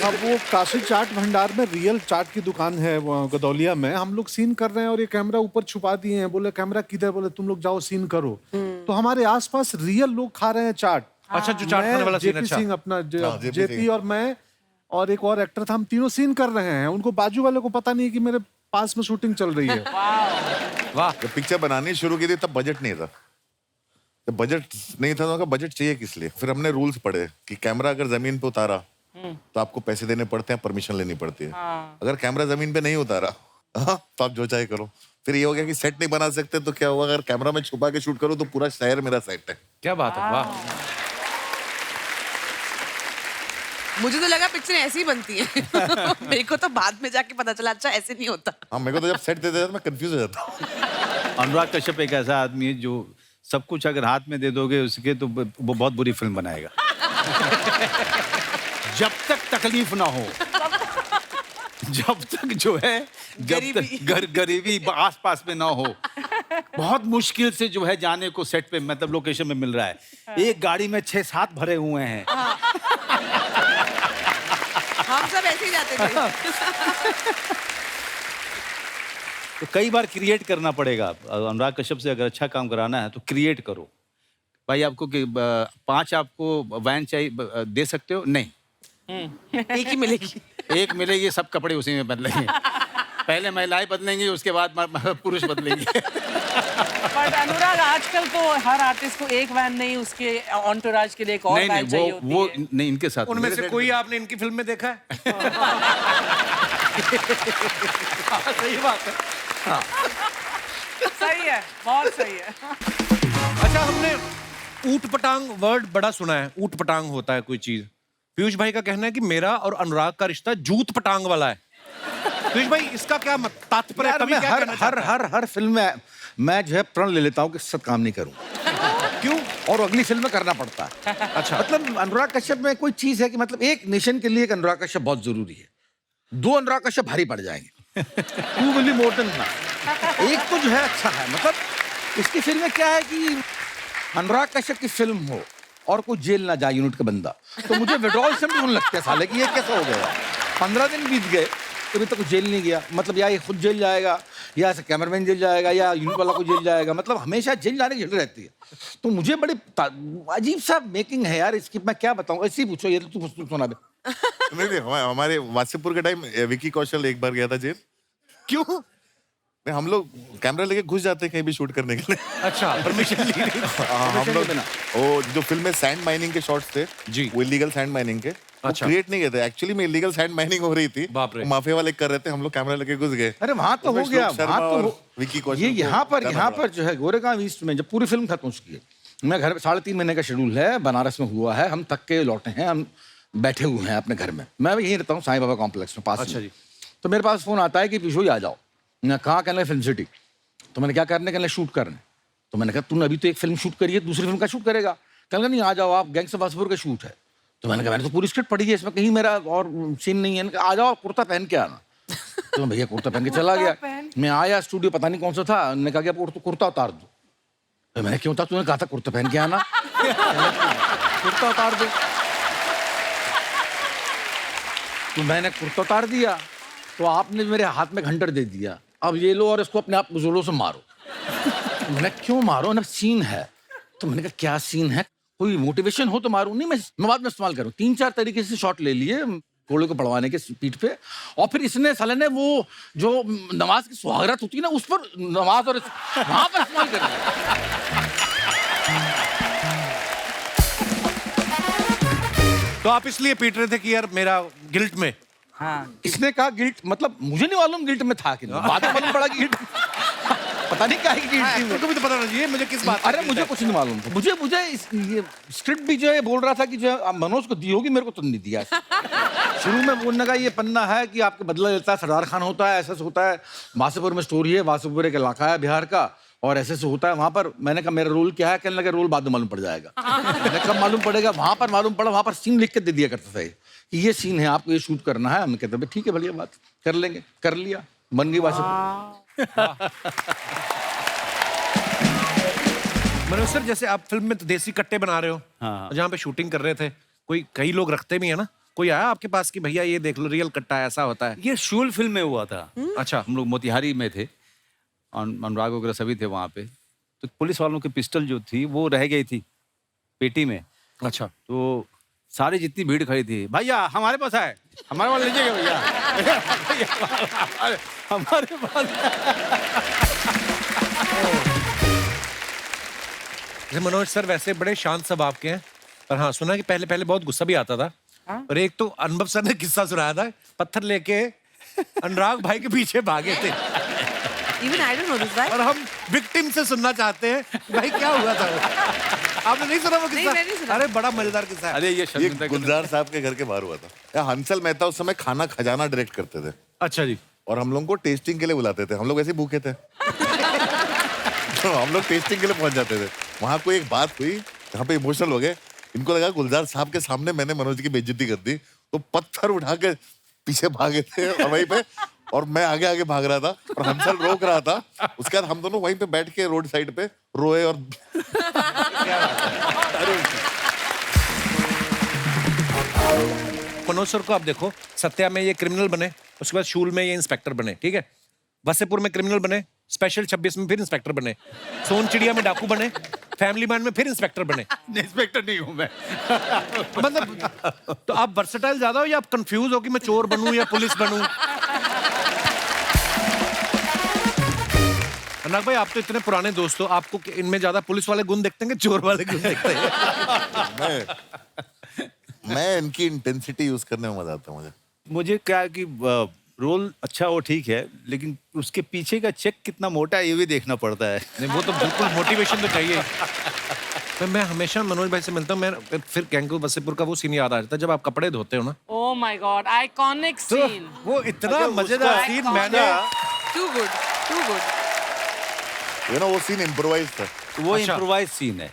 अब वो काशी चाट भंडार में रियल चाट की दुकान है वो गदौलिया में, हम लोग सीन कर रहे हैं और ये कैमरा ऊपर छुपा दिए हैं। बोले कैमरा किधर? बोले तुम लोग जाओ सीन करो। तो हमारे आसपास रियल लोग खा रहे हैं चाट। अच्छा, जो चाट खाने वाला सीन। जेपी अच्छा सिंह अपना JP जेपी सिंह। और मैं और एक और एक्टर था, हम तीनों सीन कर रहे हैं। उनको बाजू वाले को पता नहीं है कि मेरे पास में शूटिंग चल रही है। वाह। जब पिक्चर बनानी शुरू की थी तब बजट नहीं था। जब बजट नहीं था तो उनका बजट चाहिए किस लिए। फिर हमने रूल्स पढ़े कि कैमरा अगर जमीन पे उतारा तो आपको पैसे देने पड़ते हैं, परमिशन लेनी पड़ती है। अगर कैमरा जमीन पे नहीं उतारा तो आप जो चाहे करो। फिर ये हो गया कि सेट नहीं बना सकते तो क्या हुआ, अगर कैमरा में छुपा के शूट करो तो पूरा शहर मेरा सेट है। क्या बात है, वाह। मुझे तो लगा पिक्चर ऐसी ही बनती है। मेरे को तो बाद में जाके पता चला अच्छा ऐसे नहीं होता। हाँ, मेरे को तो जब सेट देते थे मैं कंफ्यूज हो जाता हूँ। अनुराग कश्यप एक ऐसा आदमी है जो सब कुछ अगर हाथ में दे दोगे उसके, तो वो बहुत बुरी फिल्म बनाएगा। जब तक तकलीफ ना हो, जब तक जो है, जब तक गरीबी आसपास में ना हो, बहुत मुश्किल से जो है जाने को सेट पे, मतलब लोकेशन में मिल रहा है। एक गाड़ी में 6-7 भरे हुए हैं। हम सब ऐसे ही जाते थे। तो कई बार क्रिएट करना पड़ेगा। अनुराग कश्यप से अगर अच्छा काम कराना है तो क्रिएट करो। भाई आपको 5 आपको वैन चाहिए, दे सकते हो? नहीं, एक ही मिलेगी। एक मिलेगी, सब कपड़े उसी में बदलेंगे। पहले महिलाएं बदलेंगी, उसके बाद पुरुष बदलेंगे। बट अनुराग आजकल तो हर आर्टिस्ट को एक वैन नहीं, उसके ऑन्टोराज के लिए एक और नहीं वैन चाहिए नहीं, वो होती है। नहीं, इनके साथ उनमें से कोई आपने इनकी फिल्म में देखा है? सही बात है। सही है, बहुत सही है। अच्छा, हमने ऊट पटांग वर्ड बड़ा सुना है। ऊट पटांग होता है कोई चीज। पीयूष भाई का कहना है कि मेरा और अनुराग का रिश्ता जूत पटांग वाला है। पीयूष भाई, इसका क्या तात्पर्य? यार, कभी मैं क्या कहना चाहता है? हर फिल्म में मैं जो है प्रण ले लेता हूँ कि सत काम नहीं करूँ। क्यों? और अगली फिल्म में करना पड़ता है। अच्छा, मतलब अनुराग कश्यप में कोई चीज है कि मतलब एक नेशन के लिए एक अनुराग कश्यप बहुत जरूरी है। 2 अनुराग कश्यप भारी पड़ जाएंगे। 2 will be more than enough. एक तो जो है अच्छा है, मतलब इसकी फिल्म में क्या है कि अनुराग कश्यप की फिल्म हो और कोई जेल ना जाए यूनिट का बंदा, तो मुझे विड्रॉल से होने लगता है साले कि ये कैसा हो गया। 15 दिन बीत गए अभी तक जेल नहीं गया। मतलब या ये खुद जेल जाएगा, या ऐसे कैमरामैन जेल जाएगा, या यूनिट वाला को जेल जाएगा। मतलब हमेशा जेल जाने की झगड़ रहती है। तो मुझे बड़ी अजीब सा मेकिंग है यार इसकी। मैं क्या बताऊं, ऐसे ही पूछो, ये तो तू सुना दे। नहीं, हमारे वासेपुर के टाइम विकी कौशल एक बार गया था जेल। क्यों? नहीं, हम लोग कैमरा लेके घुस जाते हैं कहीं भी शूट करने के लिए। अच्छा, परमिशन ली नहीं। हम लोग वो जो फिल्म में सैंड माइनिंग के शॉट्स थे जी, वो इलीगल सैंड माइनिंग के अच्छा, क्रिएट नहीं किए थे। एक्चुअली में इलीगल सैंड माइनिंग हो रही थी, बाप रे। माफिया वाले कर रहे थे, हम लोग कैमरा लेके घुस गए। अरे वहां तो हो गया, वहां तो विकी कौशल ये को यहाँ करना पड़ा। पर जो है गोरेगांव ईस्ट में जब पूरी फिल्म खत्म हो चुकी है, मैं घर 3.5 महीने का शेड्यूल है, बनारस में हुआ है, हम थक के लौटे हैं, हम बैठे हुए हैं अपने घर में, मैं यहीं रहता हूँ साईं बाबा कॉम्प्लेक्स में पास। अच्छा जी। तो मेरे पास फोन आता है कि पीछू आ जाओ। मैं कहाँ? कहने लगे फिल्म सिटी। तो मैंने क्या करने? कहने लगे शूट करने। तो मैंने कहा तूने अभी तो एक फिल्म शूट करी है, दूसरी फिल्म का शूट करेगा? कहने लगा नहीं आ जाओ आप, गैंग्स ऑफ वासेपुर का शूट है। तो मैंने कहा मैंने तो पूरी स्क्रिप्ट पढ़ी है, इसमें कहीं मेरा और सीन नहीं है। आ जाओ कुर्ता पहन के आना। तो मैं भैया कुर्ता पहन के चला गया। मैं आया स्टूडियो, पता नहीं कौन सा था, उन्होंने कहा कि आप कुर्ता उतार दो। तो मैंने क्यों था? तूने कहा था कुर्ता पहन के आना। कुर्ता उतार दो। तो मैंने कुर्ता उतार दिया, तो आपने मेरे हाथ में घंटर दे दिया, अब ये लो और इसको अपने आप जोरों से मारो। तो मैंने क्यों मारो ना, सीन है। तो मैंने कहा क्या सीन है, कोई मोटिवेशन हो तो मारूं। नहीं, मैं बाद में इस्तेमाल करूं। 3-4 तरीके से शॉट ले लिए घोड़े को पड़वाने के पीठ पे, और फिर इसने साले ने वो जो नमाज की सुहागरात होती है ना, उस पर नमाज और वहां पर इस्तेमाल कर दिया। तो आप इसलिए पीट रहे थे कि यार मेरा गिल्ट में? हाँ इसने कहा गिल्ट, मतलब मुझे नहीं मालूम गिल्ट में था कि नहीं, बाद में मालूम पड़ा कि गिल्ट पता नहीं क्या है गिल्ट थी। तुमको भी तो पता नहीं मुझे किस बात। अरे मुझे कुछ नहीं मालूम था। मुझे ये स्क्रिप्ट भी जो है बोल रहा था कि जो मनोज को दी होगी, मेरे को तो नहीं दिया। शुरू में बोलने का ये पन्ना है कि आपके बदला लेता है, सरदार खान होता है, ऐसा होता है, वासेपुर में स्टोरी है, वासेपुर एक इलाका है बिहार का, और ऐसे होता है वहां पर। मैंने कहा मेरा रोल क्या है? कहने लगा रोल बाद में मालूम पड़ जाएगा। मैंने कब मालूम पड़ेगा? वहां पर मालूम पड़ा, वहां पर सीन लिख के दे दिया करता था कि ये सीन है, आपको ये शूट करना है। हम कहते थे ठीक है बढ़िया बात, कर लेंगे। कर लिया, बन गई वासेपुर। मनोज सर, जैसे आप फिल्म में तो देसी कट्टे बना रहे हो, हाँ। जहाँ पे शूटिंग कर रहे थे, कई लोग रखते भी है ना, कोई आया आपके पास कि भैया ये देख लो रियल कट्टा ऐसा होता है? ये शूल फिल्म में हुआ था। अच्छा। हम लोग मोतिहारी में थे, अनुराग वगैरह सभी थे वहाँ पे। तो पुलिस वालों की पिस्टल जो थी वो रह गई थी पेटी में। अच्छा। तो सारी जितनी भीड़ खड़ी थी, भैया हमारे पास है, हमारे पास लीजिएगा भैया। हमारे पास जैसे मनोज सर वैसे बड़े शांत स्वभाव के हैं, पर हाँ सुना कि पहले पहले बहुत गुस्सा भी आता था। और एक तो अनुभव सर ने किस्सा सुनाया था, पत्थर लेके अनुराग भाई के पीछे भागे थे। Even I don't know this guy. और हम विक्टिम से सुनना चाहते हैं कि भाई क्या हुआ था वो? आपने नहीं सुना वो नहीं, किस्सा? मैंने नहीं सुना। अरे बड़ा मजेदार किस्सा है। अरे ये ये गुलजार साहब के घर के बाहर हुआ था। या हंसल मेहता उस समय खाना खजाना डायरेक्ट करते थे, अच्छा जी। और हम लोगों को टेस्टिंग के लिए बुलाते थे। हम लोग वैसे ही भूखे थे तो हम लोग टेस्टिंग के लिए पहुंच जाते थे। वहां कोई एक बात हुई जहाँ पे इमोशनल हो गए। इनको लगा गुलजार साहब के सामने मैंने मनोज की बेइज्जती कर दी, तो पत्थर उठा के पीछे भागे थे, और वहीं पे, और मैं आगे आगे भाग रहा था और हंसल रोक रहा था। उसके बाद हम दोनों वहीं पे बैठ के रोड साइड पे रोए। और मनोज सर को आप देखो, सत्या में ये क्रिमिनल बने, उसके बाद शूल में ये इंस्पेक्टर बने, ठीक है, वसेपुर में क्रिमिनल बने, स्पेशल 26 में फिर इंस्पेक्टर बने, सोन चिड़िया में डाकू बने, फैमिली मैन में फिर इंस्पेक्टर बने। इंस्पेक्टर नहीं हूँ मैं। मतलब तो आप वर्सेटाइल ज्यादा हो या आप कंफ्यूज हो कि मैं चोर बनूं या पुलिस बनूं? अनुराग भाई, आप तो इतने पुराने दोस्त हो, आपको इनमें ज्यादा पुलिस वाले गुण देखते हैं कि चोर वाले गुण देखते हैं? मैं इनकी इंटेंसिटी यूज करने में मजा आता है मुझे। मुझे क्या है कि रोल अच्छा वो ठीक है, लेकिन उसके पीछे का चेक कितना मोटा है ये भी देखना पड़ता है। नहीं, वो तो बिल्कुल मोटिवेशन तो चाहिए। तो मैं हमेशा मनोज भाई से मिलता हूँ, मैं फिर गैंग ऑफ वासेपुर का वो सीन याद आ जाता है जब आप कपड़े धोते हो ना। Oh my God, iconic तो scene. वो इतना मजेदार सीन मैंने Too good, too good. ये ना वो सीन इम्प्रोवाइज था। वो अच्छा। इम्प्रोवाइज सीन है।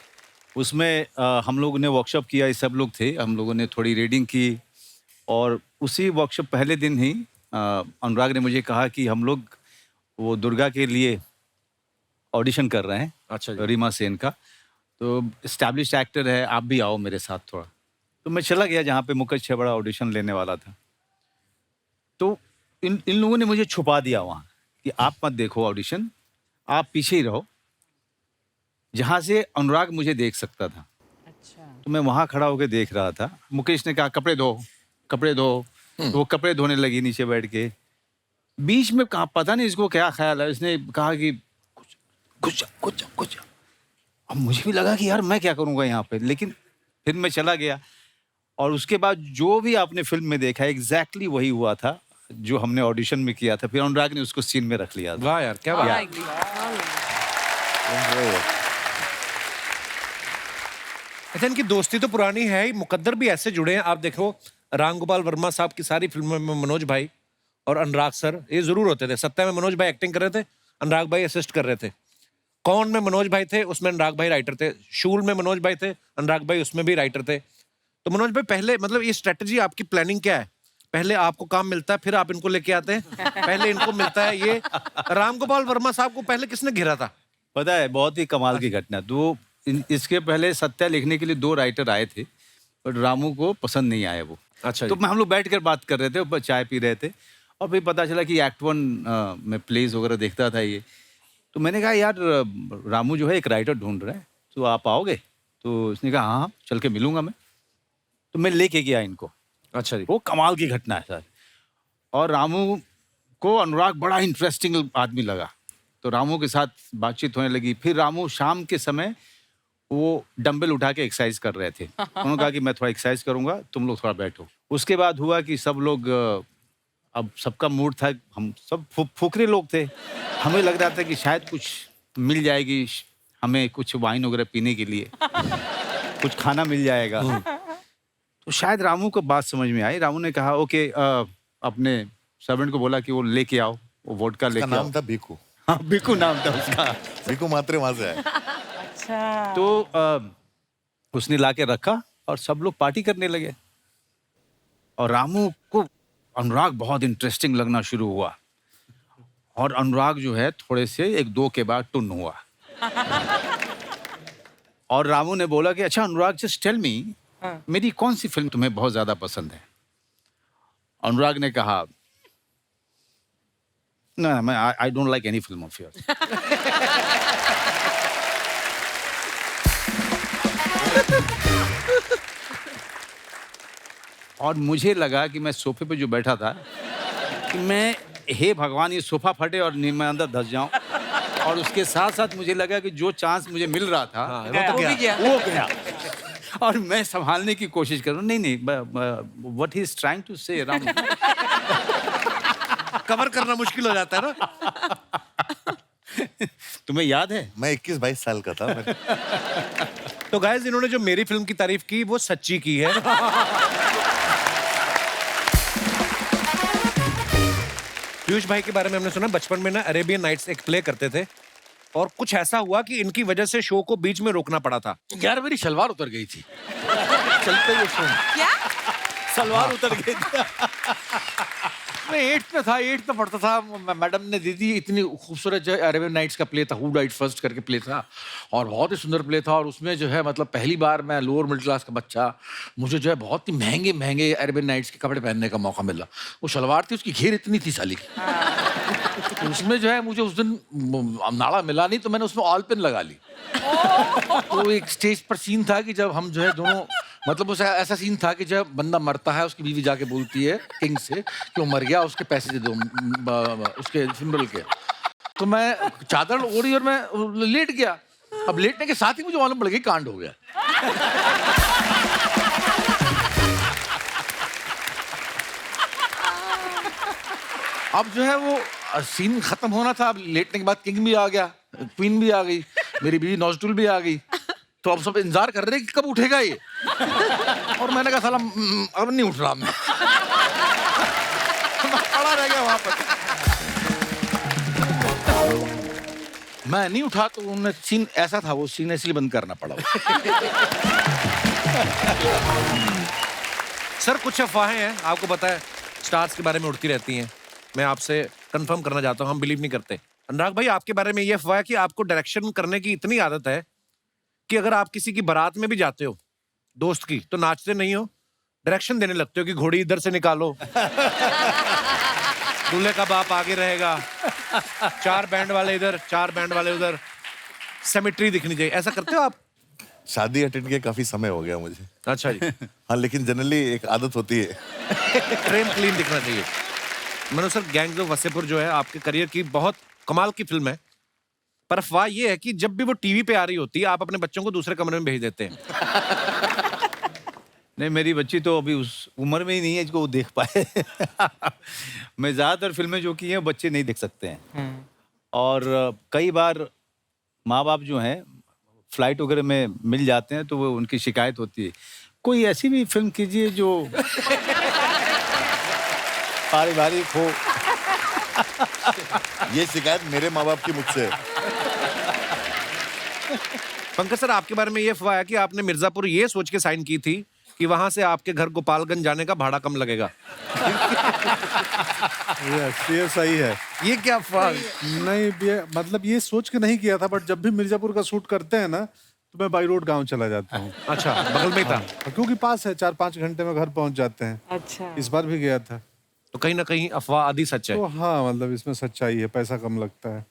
उसमें हम लोगों ने वर्कशॉप किया, सब लोग थे, हम लोगों ने थोड़ी रीडिंग की, और उसी वर्कशॉप पहले दिन ही अनुराग ने मुझे कहा कि हम लोग वो दुर्गा के लिए ऑडिशन कर रहे हैं। अच्छा जी। रीमा सेन का, तो एस्टैब्लिश्ड एक्टर है, आप भी आओ मेरे साथ थोड़ा। तो मैं चला गया जहाँ पे मुकेश छबड़ा ऑडिशन लेने वाला था। तो इन लोगों ने मुझे छुपा दिया वहाँ कि आप मत देखो ऑडिशन, आप पीछे ही रहो, जहाँ से अनुराग मुझे देख सकता था। अच्छा। तो मैं वहाँ खड़ा होकर देख रहा था। मुकेश ने कहा कपड़े धो, कपड़े धो। तो वो कपड़े धोने लगी नीचे बैठ के। बीच में कहा पता नहीं इसको क्या ख्याल है, इसने कहा कि कुछ। अब मुझे भी लगा कि यार मैं क्या करूँगा यहाँ पे, लेकिन फिर मैं चला गया। और उसके बाद जो भी आपने फिल्म में देखा एग्जैक्टली वही हुआ था। जो हमने ऑडिशन में किया था, फिर अनुराग ने उसको सीन में रख लिया था। वाह यार, क्या बात है। अच्छा, इनकी दोस्ती तो पुरानी है ही, मुकद्दर भी ऐसे जुड़े हैं। आप देखो, राम गोपाल वर्मा साहब की सारी फिल्मों में मनोज भाई और अनुराग सर ये जरूर होते थे। सत्या में मनोज भाई एक्टिंग कर रहे थे, अनुराग भाई असिस्ट कर रहे थे। कौन में मनोज भाई थे, उसमें अनुराग भाई राइटर थे। शूल में मनोज भाई थे, अनुराग भाई उसमें भी राइटर थे। तो मनोज भाई, पहले मतलब ये स्ट्रेटजी आपकी प्लानिंग क्या है? पहले आपको काम मिलता है, फिर आप इनको लेके आते हैं, पहले इनको मिलता है ये? राम गोपाल वर्मा साहब को पहले किसने घेरा था? पता है, बहुत ही कमाल की घटना। तो इसके पहले सत्या लिखने के लिए 2 राइटर आए थे, बट रामू को पसंद नहीं आया वो। अच्छा तो हम लोग बैठ कर बात कर रहे थे, ऊपर चाय पी रहे थे, और फिर पता चला कि एक्ट 1 में प्लेज वगैरह देखता था ये। तो मैंने कहा, यार रामू जो है एक राइटर ढूंढ रहा है, तो आप आओगे? तो उसने कहा हाँ, चल के मिलूंगा मैं। तो मैं लेके गया इनको। अच्छा जी। वो कमाल की घटना है सर। और रामू को अनुराग बड़ा इंटरेस्टिंग आदमी लगा, तो रामू के साथ बातचीत होने लगी। फिर रामू शाम के समय वो डंबल उठा के एक्सरसाइज कर रहे थे। उन्होंने कहा कि मैं थोड़ा एक्सरसाइज करूंगा, तुम लोग थोड़ा बैठो। उसके बाद हुआ कि सब लोग, अब सबका मूड था, हम सब फुकरे लोग थे, हमें लग रहा था कि शायद कुछ मिल जाएगी हमें, कुछ वाइन वगैरह पीने के लिए, कुछ खाना मिल जाएगा। तो शायद रामू को बात समझ में आई। रामू ने कहा ओके, अपने सर्वेंट को बोला कि वो लेके आओ, वो वोडका उसका लेके आओ। नाम था बीकू। हाँ, बिकू नाम था उसका। बीकू मात्रे वहां से आया। अच्छा। तो उसने लाके रखा और सब लोग पार्टी करने लगे। और रामू को अनुराग बहुत इंटरेस्टिंग लगना शुरू हुआ, और अनुराग जो है थोड़े से 1-2 के बाद टुन हुआ। और रामू ने बोला कि अच्छा अनुराग, जस्ट टेल मी, मेरी कौन सी फिल्म तुम्हें बहुत ज्यादा पसंद है? अनुराग ने कहा, no, I don't like any film of yours. और मुझे लगा कि मैं सोफे पे जो बैठा था कि मैं, हे भगवान, ये सोफा फटे और मैं अंदर धंस जाऊं। और उसके साथ साथ मुझे लगा कि जो चांस मुझे मिल रहा था वो तो गया। वो गया। और मैं संभालने की कोशिश कर रहा हूँ, नहीं, what he is trying to say, Ram. Cover करना मुश्किल हो जाता है ना। तुम्हें याद है? मैं 21-22 साल का था। तो गाइस, इन्होंने जो मेरी फिल्म की तारीफ की वो सच्ची की है। पीयूष भाई के बारे में हमने सुना, बचपन में ना अरेबियन नाइट्स एक प्ले करते थे, और कुछ ऐसा हुआ कि इनकी वजह से शो को बीच में रोकना पड़ा था। यार मेरी सलवार उतर गई थी चलते हुए शो में। क्या? सलवार उतर गई थी। मैं 8th में था, 8th में पढ़ता था। मैडम ने दी थी, इतनी खूबसूरत जो है अरेबियन नाइट्स का प्ले था, हू डाइड फर्स्ट करके प्ले था, और बहुत ही सुंदर प्ले था। और उसमें जो है मतलब पहली बार मैं लोअर मिडिल क्लास का बच्चा, मुझे जो है बहुत ही महंगे महंगे अरेबियन नाइट्स के कपड़े पहनने का मौका मिला। वो शलवार थी, उसकी घेर इतनी थी साली की। तो उसमें जो है मुझे उस दिन नाड़ा मिला नहीं, तो मैंने उसमें ऑल पेन लगा ली। तो एक स्टेज पर सीन था कि जब हम जो है दोनों, मतलब उस ऐसा सीन था कि जब बंदा मरता है, उसकी बीवी जाके बोलती है किंग से कि वो मर गया, उसके पैसे दे दो उसके फ्यूनरल के। तो मैं चादर ओढ़ी और मैं लेट गया। अब लेटने के साथ ही मुझे मालूम पड़ गया कांड हो गया। अब जो है वो सीन खत्म होना था। अब लेटने के बाद किंग भी आ गया, क्वीन भी आ गई, मेरी बीवी नौजटुल भी आ गई। तो अब सब इंतजार कर रहे हैं कि कब उठेगा ये। और मैंने कहा साला अब नहीं उठ रहा मैं। खड़ा रह गया वहां पर। मैं नहीं उठा, तो उन्होंने सीन ऐसा था, वो सीन इसलिए बंद करना पड़ा। सर, कुछ अफवाहें हैं, आपको पता है, स्टार्स के बारे में उड़ती रहती हैं। मैं आपसे कंफर्म करना चाहता हूं, हम बिलीव नहीं करते। अनुराग भाई, आपके बारे में ये अफवाह है कि आपको डायरेक्शन करने की इतनी आदत है कि अगर आप किसी की बारात में भी जाते हो, दोस्त की, तो नाचते नहीं हो, डायरेक्शन देने लगते हो कि घोड़ी इधर से निकालो, दूल्हे का बाप आगे रहेगा, 4 बैंड वाले इधर, 4 बैंड वाले उधर, सिमेट्री दिखनी चाहिए। ऐसा करते हो आप? शादी अटेंड किए काफी समय हो गया मुझे। अच्छा जी। हाँ, लेकिन जनरली एक आदत होती है। फ्रेम क्लीन दिखना चाहिए। Manoj sir, gangs of Wasseypur जो है आपके करियर की बहुत कमाल की फिल्म है, पर अफवाह ये है कि जब भी वो टीवी पे आ रही होती है, आप अपने बच्चों को दूसरे कमरे में भेज देते हैं। नहीं, मेरी बच्ची तो अभी उस उम्र में ही नहीं है जिसको वो देख पाए। मैं ज़्यादातर फिल्में जो की हैं बच्चे नहीं देख सकते हैं। और कई बार माँ बाप जो हैं फ्लाइट वगैरह में मिल जाते हैं तो वो उनकी शिकायत होती है, कोई ऐसी भी फिल्म कीजिए जो पारिवारिक हो। ये शिकायत मेरे माँ बाप की मुझसे है। पंकज सर, आपके बारे में ये अफवाह है कि आपने मिर्जापुर ये सोच के साइन की थी कि वहां से आपके घर गोपालगंज जाने का भाड़ा कम लगेगा। ये सही है। ये क्या अफवाह? नहीं, ये मतलब ये सोच के नहीं किया था, बट जब भी मिर्जापुर का शूट करते हैं ना तो मैं बाई रोड गाँव चला जाता हूँ। अच्छा, बगल में ही था। क्योंकि पास है, 4-5 घंटे में घर पहुंच जाते हैं। अच्छा। इस बार भी गया था। तो कहीं ना कहीं अफवाह आधी सच है। तो हाँ, मतलब इसमें सच्चाई है, पैसा कम लगता है।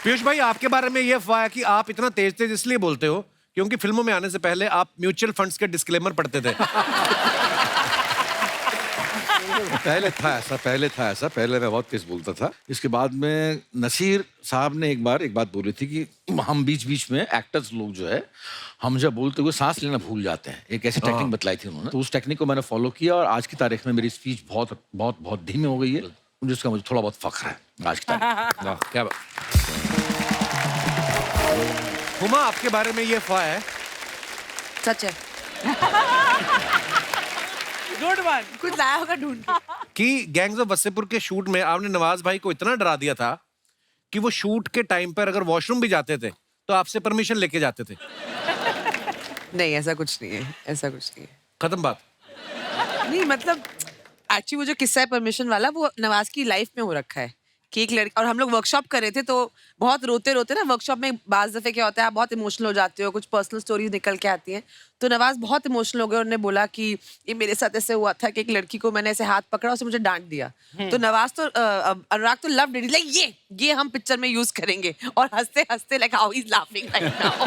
पीयूष भाई, आपके बारे में ये अफवाह है कि आप इतना तेज तेज इसलिए बोलते हो क्योंकि फिल्मों में आने से पहले आप म्यूचुअल फंड्स के डिस्क्लेमर पढ़ते थे। पहले था ऐसा, पहले मैं बहुत तेज बोलता था। इसके बाद में नसीर साहब ने एक बात बोली थी कि हम बीच बीच में एक्टर्स लोग जो है, हम जब बोलते हुए सांस लेना भूल जाते हैं। एक ऐसी टेक्निक बतलाई थी उन्होंने, तो उस टेक्निक को मैंने फॉलो किया और आज की तारीख में मेरी स्पीच बहुत बहुत बहुत धीमी हो गई है, जिसका मुझे थोड़ा बहुत फख्र है आज की तारीख। वाह, क्या बात। हुमा, आपके बारे में ये अफवाह है सच है। Good one. कुछ लाया होगा ढूंढ के। कि गैंग्स ऑफ वसेपुर के शूट में आपने नवाज भाई को इतना डरा दिया था कि वो शूट के टाइम पर अगर वॉशरूम भी जाते थे तो आपसे परमिशन लेके जाते थे। नहीं, ऐसा कुछ नहीं है, ऐसा कुछ नहीं है। खत्म बात। नहीं मतलब एक्चुअली वो जो किस्सा है परमिशन वाला, वो नवाज की लाइफ में हो रखा है कि एक लड़की, और हम लोग वर्कशॉप कर रहे थे तो बहुत रोते रोते ना, वर्कशॉप में बाज दफे क्या होता है, आप बहुत इमोशनल हो जाते हो, कुछ पर्सनल स्टोरीज निकल के आती हैं। तो नवाज बहुत इमोशनल हो गए, उन्होंने बोला कि ये मेरे साथ ऐसे हुआ था कि एक लड़की को मैंने ऐसे हाथ पकड़ा, उसे मुझे डांट दिया। तो नवाज तो अनुराग तो लव डिड, लाइक ये हम पिक्चर में यूज करेंगे, और हंसते हंसते like how he is laughing right now,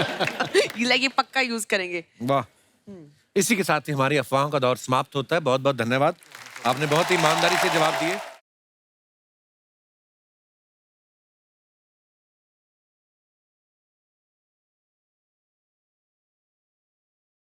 like ये पक्का यूज करेंगे। वाह। इसी के साथ ही हमारी अफवाहों का दौर समाप्त होता है। बहुत बहुत धन्यवाद, आपने बहुत ही ईमानदारी से जवाब दिए।